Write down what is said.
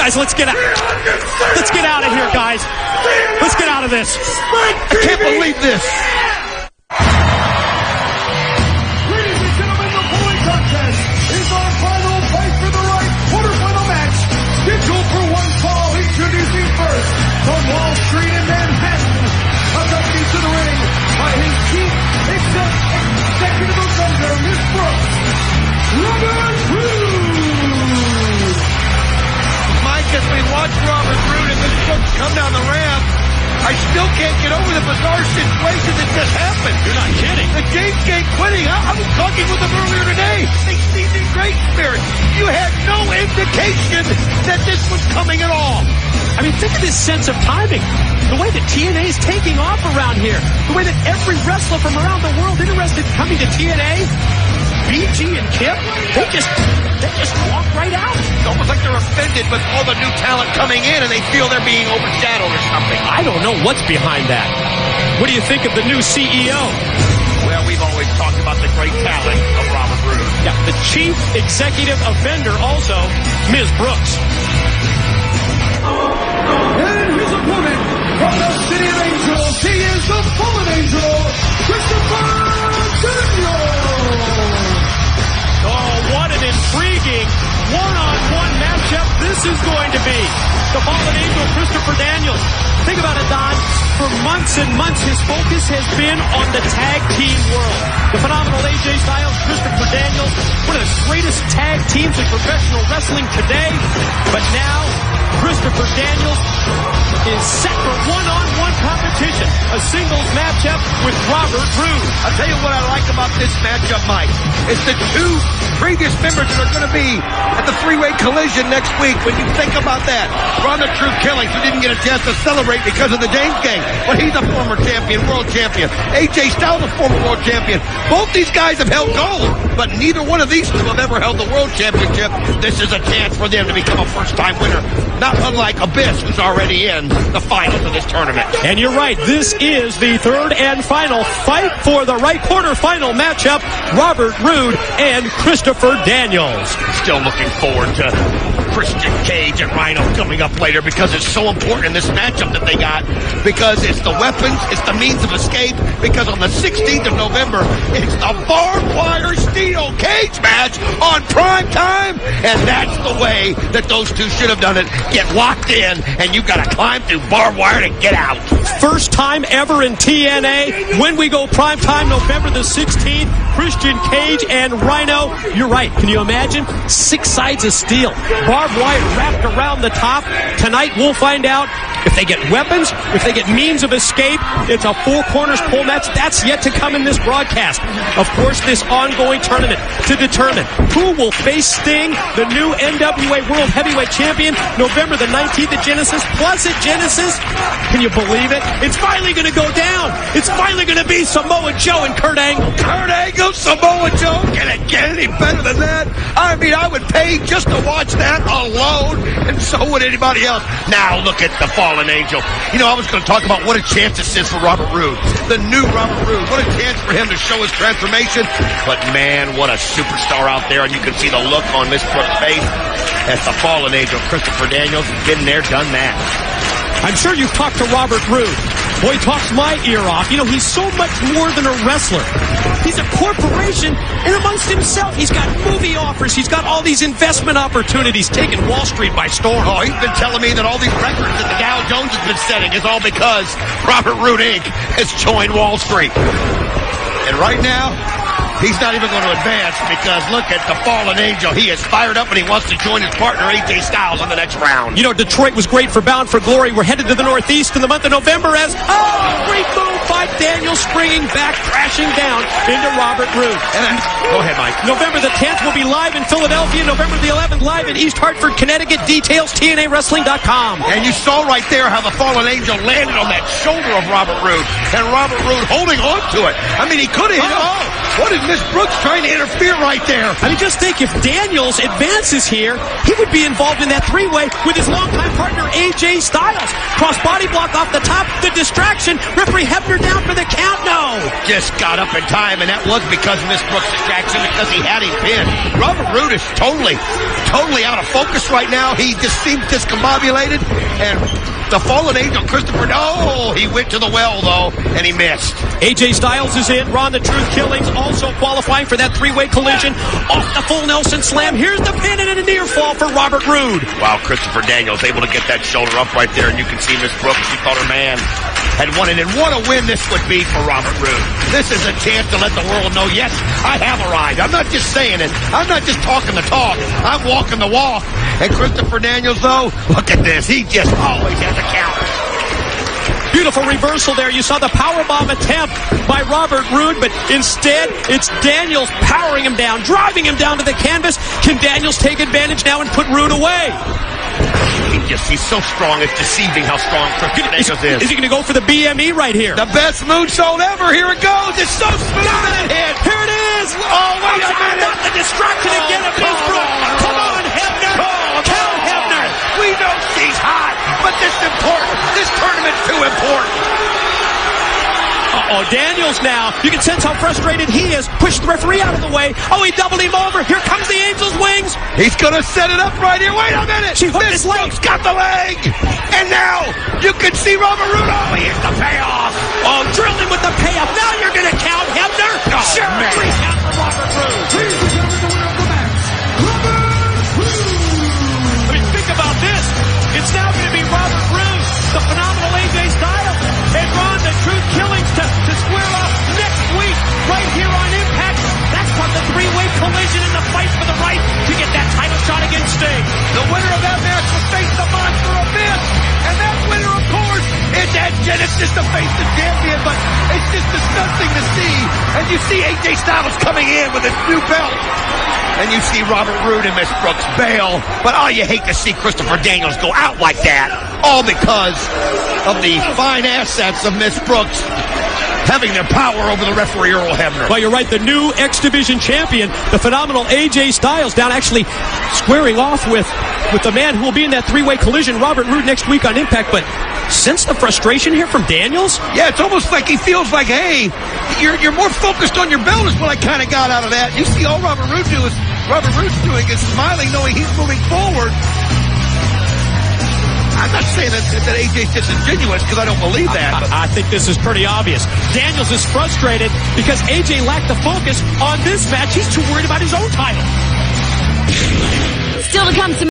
Guys, let's get out. Let's get out of here, guys. Let's get out of this. I can't believe this. Ladies and gentlemen, the following contest is our final fight for the right quarterfinal match. Scheduled for one fall, introducing first from Wall Street in Manhattan, accompanied to the ring by his chief executive offender, Miss Brooks, Roode. Mike, as we watch Robert Roode and Miss Brooks come down the ramp, I still can't get over the bizarre situation that just happened. You're not kidding. The James Gang quitting. I was talking with them earlier today. They seemed in great spirits. You had no indication that this was coming at all. I mean, think of this sense of timing. The way that TNA is taking off around here. The way that every wrestler from around the world interested in coming to TNA. BG and Kip, they just walk right out. It's almost like they're offended with all the new talent coming in and they feel they're being overshadowed or something. I don't know what's behind that. What do you think of the new CEO? Well, we've always talked about the great talent of Robert Roode. Yeah, the chief executive offender also, Ms. Brooks. And his opponent from the City of Angels, he is the fallen angel, Christopher Daniels. Oh, what an intriguing one-on-one matchup this is going to be. The fallen angel, Christopher Daniels. Think about it, Don. For months and months, his focus has been on the tag team world. The phenomenal AJ Styles, Christopher Daniels, one of the greatest tag teams in professional wrestling today. But now, Christopher Daniels is set for one-on-one competition. A singles matchup with Robert Roode. I'll tell you what I like about this matchup, Mike. It's the two previous members that are going to be at the three-way collision next week. When you think about that, Ron the True Killings, who didn't get a chance to celebrate because of the James Gang, but he's a former champion, world champion. AJ Styles, a former world champion. Both these guys have held gold, but neither one of these two have ever held the world championship. This is a chance for them to become a first-time winner. Not unlike Abyss, who's already in the finals of this tournament. And you're right, this is the third and final fight for the right quarterfinal matchup, Robert Roode and Christopher Daniels. Still looking forward to Christian Cage and Rhino coming up later because it's so important in this matchup that they got, because it's the weapons, it's the means of escape, because on the 16th of November, it's the barbed wire steel cage match on prime time, and that's the way that those two should have done it. Get locked in, and you've got to climb through barbed wire to get out. First time ever in TNA. When we go prime time, November the 16th, Christian Cage and Rhino. You're right. Can you imagine? 6 sides of steel. Barbed wire wrapped around the top. Tonight we'll find out if they get weapons, if they get means of escape. It's a 4 corners pole match. That's yet to come in this broadcast. Of course, this ongoing tournament to determine who will face Sting, the new NWA World Heavyweight Champion, November the 19th at Genesis. Plus at Genesis, can you believe it? It's finally going to go down. It's finally going to be Samoa Joe and Kurt Angle. Kurt Angle, Samoa Joe. Can it get any better than that? I mean, I would pay just to watch that alone, and so would anybody else. Now look at the Fallen Angel. You know, I was going to talk about what a chance this is for Robert Roode. The new Robert Roode. What a chance for him to show his transformation. But man, what a superstar out there, and you can see the look on Miss Brooks' face as the Fallen Angel, Christopher Daniels, been there, done that. I'm sure you've talked to Robert Roode. Boy, he talks my ear off. You know, he's so much more than a wrestler. He's a corporation, and amongst himself, he's got movie offers. He's got all these investment opportunities, taking Wall Street by storm. Oh, he's been telling me that all these records that the Dow Jones has been setting is all because Robert Roode, Inc. has joined Wall Street. And right now, he's not even going to advance because look at the Fallen Angel. He is fired up and he wants to join his partner AJ Styles on the next round. You know, Detroit was great for Bound for Glory. We're headed to the Northeast in the month of November as, great move by Daniel, springing back, crashing down into Robert Roode. Go ahead, Mike. November the 10th will be live in Philadelphia. November the 11th live in East Hartford, Connecticut. Details, TNAWrestling.com. And you saw right there how the Fallen Angel landed on that shoulder of Robert Roode. And Robert Roode holding on to it. I mean, he could have hit it. Oh, what did Miss Brooks trying to interfere right there. I mean, just think, if Daniels advances here, he would be involved in that three-way with his longtime partner, AJ Styles. Cross body block off the top, the distraction. Referee Hebner down for the count. No. Just got up in time, and that was because of Miss Brooks' distraction, because he had him pinned. Robert Roode is totally out of focus right now. He just seems discombobulated, and the fallen angel, Christopher, he went to the well, though, and he missed. AJ Styles is in. Ron the Truth Killings also qualifying for that three-way collision. Off the full Nelson slam. Here's the pin and a near fall for Robert Roode. Wow, Christopher Daniels able to get that shoulder up right there, and you can see Miss Brooks, she thought her man had won it. And what a win this would be for Robert Roode. This is a chance to let the world know, yes, I have arrived. I'm not just saying it. I'm not just talking the talk. I'm walking the walk. And Christopher Daniels, though, look at this. He just always has a counter. Beautiful reversal there. You saw the powerbomb attempt by Robert Roode, but instead it's Daniels powering him down, driving him down to the canvas. Can Daniels take advantage now and put Roode away? He's so strong, it's deceiving how strong Christopher Daniels is. Is he going to go for the BME right here? The best moonsault ever. Here it goes. It's so smooth and it hit. Here it is. Oh, wait a minute. Not the distraction again of Miss Brooks. Come on, Hebner. Count Hebner. We know she's hot, but this is important. This tournament's too important. Uh-oh, Daniels now. You can sense how frustrated he is. Push the referee out of the way. Oh, he doubled him over. Here comes the Angel's wings. He's going to set it up right here. Wait a minute. She hooked his leg. Brooks got the leg. And now you can see Robert Roode. Oh, here's the payoff. Oh, drilled him with the payoff. Now you're going to count Hebner. Oh, sure. Man. 3 count for Robert Roode. Ladies and gentlemen, the winner of the match, Robert Roode. I mean, think about this. It's now going to be Robert Roode, the phenomenal AJ Styles, and Ron the Truth Killings to square off next week right here on Impact. That's part of the three-way collision in the fight for the right to get that title shot against Sting. The winner of that match will face the Monster Abyss. And that winner, of course, is Ed Genesis to face the champion. But it's just disgusting to see. And you see AJ Styles coming in with his new belt. And you see Robert Roode and Miss Brooks bail. But you hate to see Christopher Daniels go out like that. All because of the fine assets of Miss Brooks having their power over the referee, Earl Hebner. Well, you're right. The new X Division champion, the phenomenal AJ Styles, down actually squaring off with the man who will be in that three-way collision, Robert Roode, next week on Impact. But sense the frustration here from Daniels? Yeah, it's almost like he feels like, hey, you're more focused on your belt is what I kind of got out of that. You see all Robert Roode's doing is smiling, knowing he's moving forward. I'm not saying that AJ's disingenuous because I don't believe that. But I think this is pretty obvious. Daniels is frustrated because AJ lacked the focus on this match. He's too worried about his own title. Still to come.